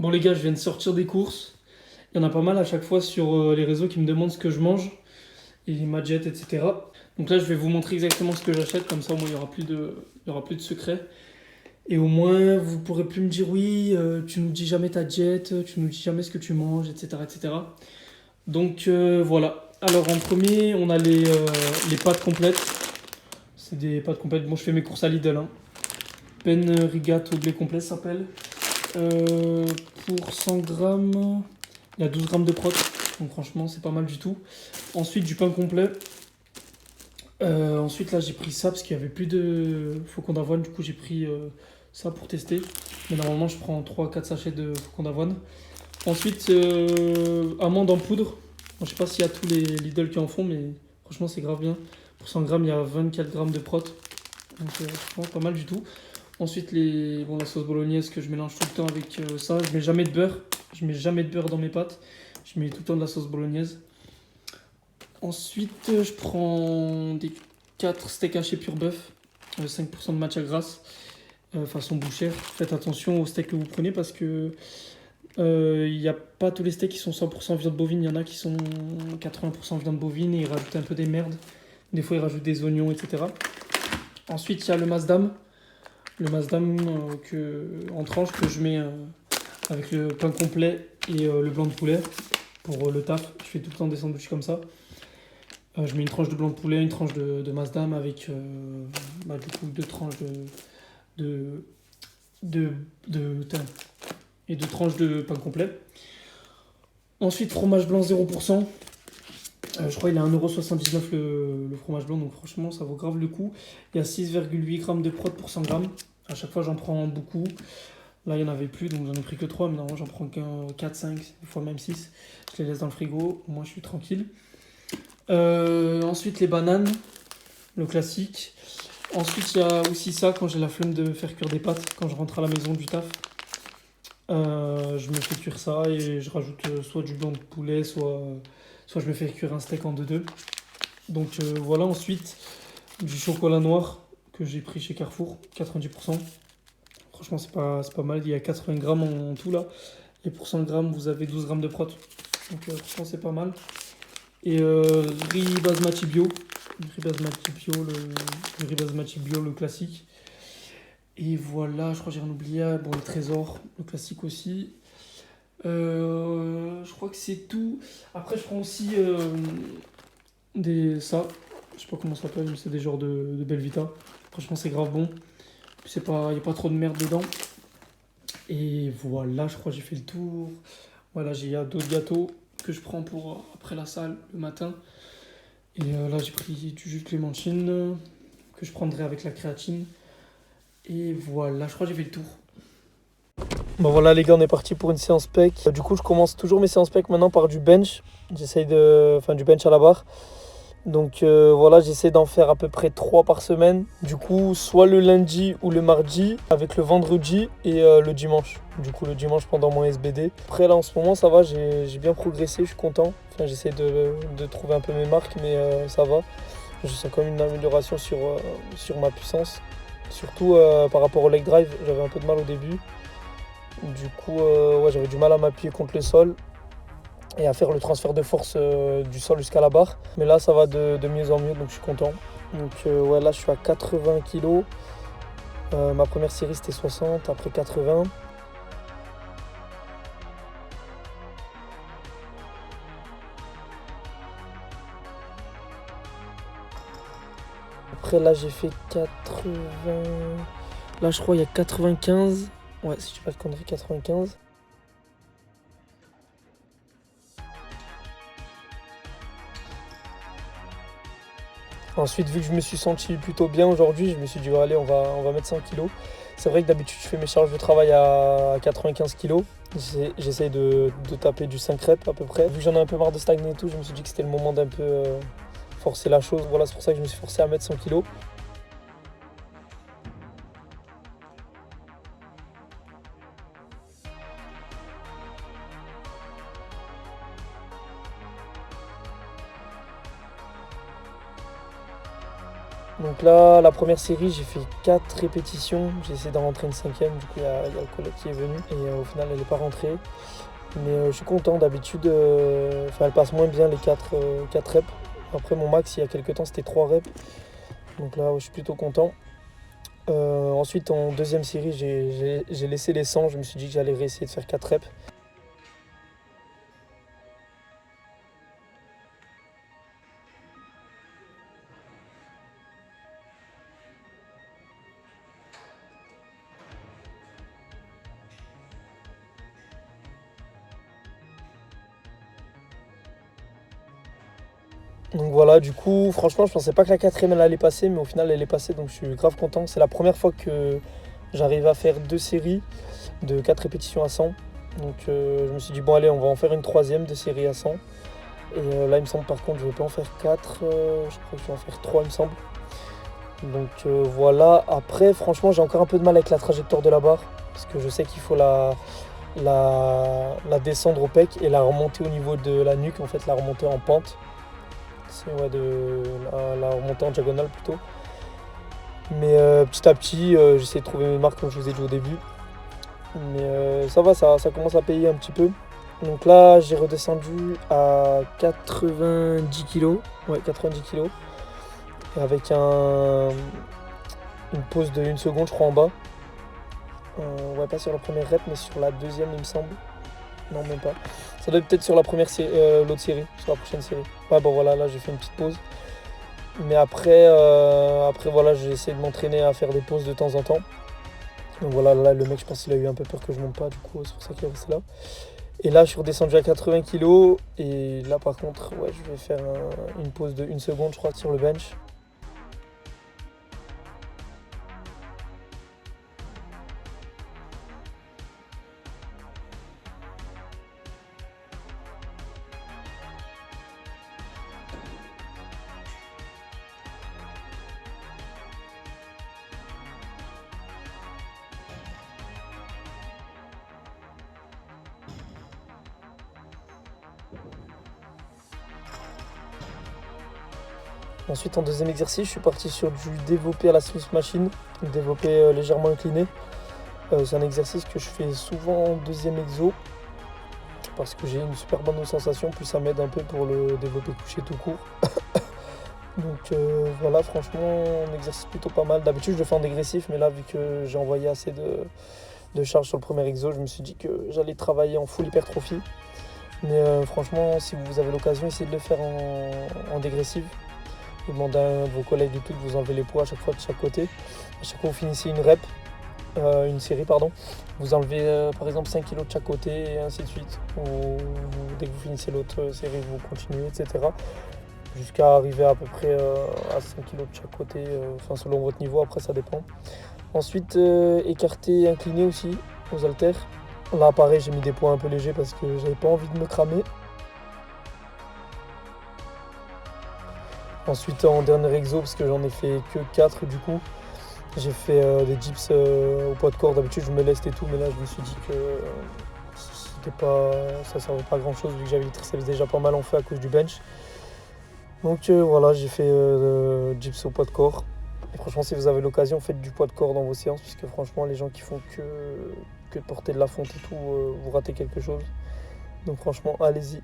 Bon les gars, je viens de sortir des courses. Il y en a pas mal à chaque fois sur les réseaux qui me demandent ce que je mange et ma diète, etc. Donc là, je vais vous montrer exactement ce que j'achète, comme ça au moins il y aura plus de secret. Et au moins, vous pourrez plus me dire oui, tu nous dis jamais ta diète, tu nous dis jamais ce que tu manges, etc. etc. Donc voilà. Alors en premier, on a les pâtes complètes. C'est des pâtes complètes. Bon, je fais mes courses à Lidl, hein. Ben Rigato blé complet ça s'appelle. Euh, pour 100 grammes, il y a 12 grammes de prot. Donc franchement, c'est pas mal du tout. Ensuite, du pain complet. Ensuite, là, j'ai pris ça parce qu'il n'y avait plus de flocons d'avoine. Du coup, j'ai pris ça pour tester. Mais normalement, je prends 3-4 sachets de flocons d'avoine. Ensuite, amandes en poudre. Bon, je sais pas s'il y a tous les Lidl qui en font, mais franchement, c'est grave bien. Pour 100 grammes, il y a 24 grammes de prot. Donc, franchement, pas mal du tout. Ensuite, la sauce bolognaise que je mélange tout le temps avec ça. Je mets jamais de beurre. Je mets jamais de beurre dans mes pâtes. Je mets tout le temps de la sauce bolognaise. Ensuite, je prends des 4 steaks hachés pur bœuf. 5% de matière grasse. Façon bouchère. Faites attention aux steaks que vous prenez parce que il n'y a pas tous les steaks qui sont 100% viande bovine. Il y en a qui sont 80% viande bovine et ils rajoutent un peu des merdes. Des fois, ils rajoutent des oignons, etc. Ensuite, il y a le masdam. Le masdam en tranches que je mets avec le pain complet et le blanc de poulet pour le taf. Je fais tout le temps des sandwichs comme ça. Je mets une tranche de blanc de poulet, une tranche de masdam avec du coup deux tranches de, de, de- et deux tranches de pain complet. Ensuite, fromage blanc 0%. Je crois qu'il est à 1,79€ le fromage blanc, donc franchement ça vaut grave le coup. Il y a 6,8 grammes de prot pour 100 grammes. À chaque fois j'en prends beaucoup. Là il n'y en avait plus, donc j'en ai pris que 3, mais normalement j'en prends qu'un 4, 5, des fois même 6. Je les laisse dans le frigo, moi je suis tranquille. Ensuite les bananes, le classique. Ensuite il y a aussi ça quand j'ai la flemme de faire cuire des pâtes, quand je rentre à la maison du taf. Je me fais cuire ça et je rajoute soit du blanc de poulet, soit je me fais cuire un steak en 2-2. Donc voilà, ensuite du chocolat noir que j'ai pris chez Carrefour, 90%. Franchement, c'est pas mal. Il y a 80 grammes en tout là. Et pour 100 grammes, vous avez 12 grammes de prot. Donc franchement, c'est pas mal. Et riz basmati bio. Le riz basmati bio, le classique. Et voilà, je crois que j'ai rien oublié. Bon, le trésor, le classique aussi. Je crois que c'est tout. Après, je prends aussi ça. Je sais pas comment ça s'appelle, mais c'est des genres de Belvita. Franchement, c'est grave bon. C'est pas, y a pas trop de merde dedans. Et voilà, je crois que j'ai fait le tour. Voilà, il y a d'autres gâteaux que je prends pour après la salle le matin. Et là, j'ai pris du jus de clémentine que je prendrai avec la créatine. Et voilà, je crois que j'ai fait le tour. Bon voilà les gars, on est parti pour une séance pec. Du coup, je commence toujours mes séances pec maintenant par du bench. Enfin du bench à la barre. Donc voilà, j'essaie d'en faire à peu près 3 par semaine. Du coup, soit le lundi ou le mardi, avec le vendredi et le dimanche. Du coup, le dimanche pendant mon SBD. Après là, en ce moment, ça va, j'ai bien progressé, je suis content. Enfin, j'essaie de trouver un peu mes marques, mais ça va. Je sens quand même une amélioration sur ma puissance. Surtout par rapport au leg drive, j'avais un peu de mal au début. Du coup, ouais, j'avais du mal à m'appuyer contre le sol et à faire le transfert de force du sol jusqu'à la barre. Mais là, ça va de mieux en mieux, donc je suis content. Donc ouais, là, je suis à 80 kg. Ma première série, c'était 60, après 80. Après, là, j'ai fait 80... Là, je crois il y a 95. Ouais, si je dis pas de conneries, 95. Ensuite, vu que je me suis senti plutôt bien aujourd'hui, je me suis dit, allez, on va mettre 100 kilos. C'est vrai que d'habitude, je fais mes charges de travail à 95 kilos. J'essaye de taper du 5 reps à peu près. Vu que j'en ai un peu marre de stagner et tout, je me suis dit que c'était le moment d'un peu forcer la chose. Voilà, c'est pour ça que je me suis forcé à mettre 100 kilos. Donc là, la première série, j'ai fait 4 répétitions. J'ai essayé d'en rentrer une cinquième. Du coup, il y a le collègue qui est venu. Et au final, elle n'est pas rentrée. Mais je suis content. D'habitude, elle passe moins bien les 4 reps. Après, mon max, il y a quelques temps, c'était 3 reps. Donc là, je suis plutôt content. Ensuite, en deuxième série, j'ai laissé les 100. Je me suis dit que j'allais réessayer de faire 4 reps. Donc voilà, du coup, franchement, je pensais pas que la quatrième elle allait passer, mais au final, elle est passée, donc je suis grave content. C'est la première fois que j'arrive à faire 2 séries de 4 répétitions à 100. Donc je me suis dit, bon, allez, on va en faire une troisième de série à 100. Et là, il me semble, par contre, je vais pas en faire 4, je crois que je vais en faire 3, il me semble. Donc voilà, après, franchement, j'ai encore un peu de mal avec la trajectoire de la barre, parce que je sais qu'il faut la descendre au pec et la remonter au niveau de la nuque, en fait, la remonter en pente. C'est la remonter en diagonale plutôt. Mais petit à petit, j'essaie de trouver mes marques comme je vous ai dit au début. Mais ça va, ça commence à payer un petit peu. Donc là, j'ai redescendu à 90 kg. Ouais, 90 kg. Avec une pause de 1 seconde, je crois, en bas. Ouais, pas sur la première rep, mais sur la deuxième, il me semble. Non, même pas. Ça doit être peut-être sur la première série, l'autre série, sur la prochaine série. Ouais, bon voilà, là j'ai fait une petite pause. Mais après voilà, j'ai essayé de m'entraîner à faire des pauses de temps en temps. Donc voilà, là le mec, je pense qu'il a eu un peu peur que je monte pas, du coup, c'est pour ça qu'il est resté là. Et là, je suis redescendu à 80 kg. Et là, par contre, ouais, je vais faire une pause de 1 seconde, je crois, sur le bench. Ensuite, en deuxième exercice, je suis parti sur du développé à la Smith Machine, développé légèrement incliné. C'est un exercice que je fais souvent en deuxième exo parce que j'ai une super bonne sensation, puis ça m'aide un peu pour le développé couché tout court. Donc voilà, franchement, un exercice plutôt pas mal. D'habitude, je le fais en dégressif, mais là, vu que j'ai envoyé assez de charge sur le premier exo, je me suis dit que j'allais travailler en full hypertrophie. Mais franchement, si vous avez l'occasion, essayez de le faire en dégressif. Vous demandez à un de vos collègues et tout de vous enlever les poids à chaque fois de chaque côté. À chaque fois que vous finissez une série, pardon, vous enlevez par exemple 5 kg de chaque côté et ainsi de suite. Ou dès que vous finissez l'autre série, vous continuez, etc. Jusqu'à arriver à peu près à 5 kg de chaque côté, enfin selon votre niveau, après ça dépend. Ensuite, écarté, incliné aussi aux haltères. Là pareil, j'ai mis des poids un peu légers parce que j'avais pas envie de me cramer. Ensuite, en dernier exo, parce que j'en ai fait que 4 du coup, j'ai fait des dips au poids de corps. D'habitude, je me leste et tout, mais là, je me suis dit que ça ne servait pas à grand chose vu que j'avais les triceps déjà pas mal en feu à cause du bench. Donc voilà, j'ai fait dips au poids de corps. Et franchement, si vous avez l'occasion, faites du poids de corps dans vos séances, puisque franchement, les gens qui font que de porter de la fonte et tout, vous ratez quelque chose. Donc franchement, allez-y.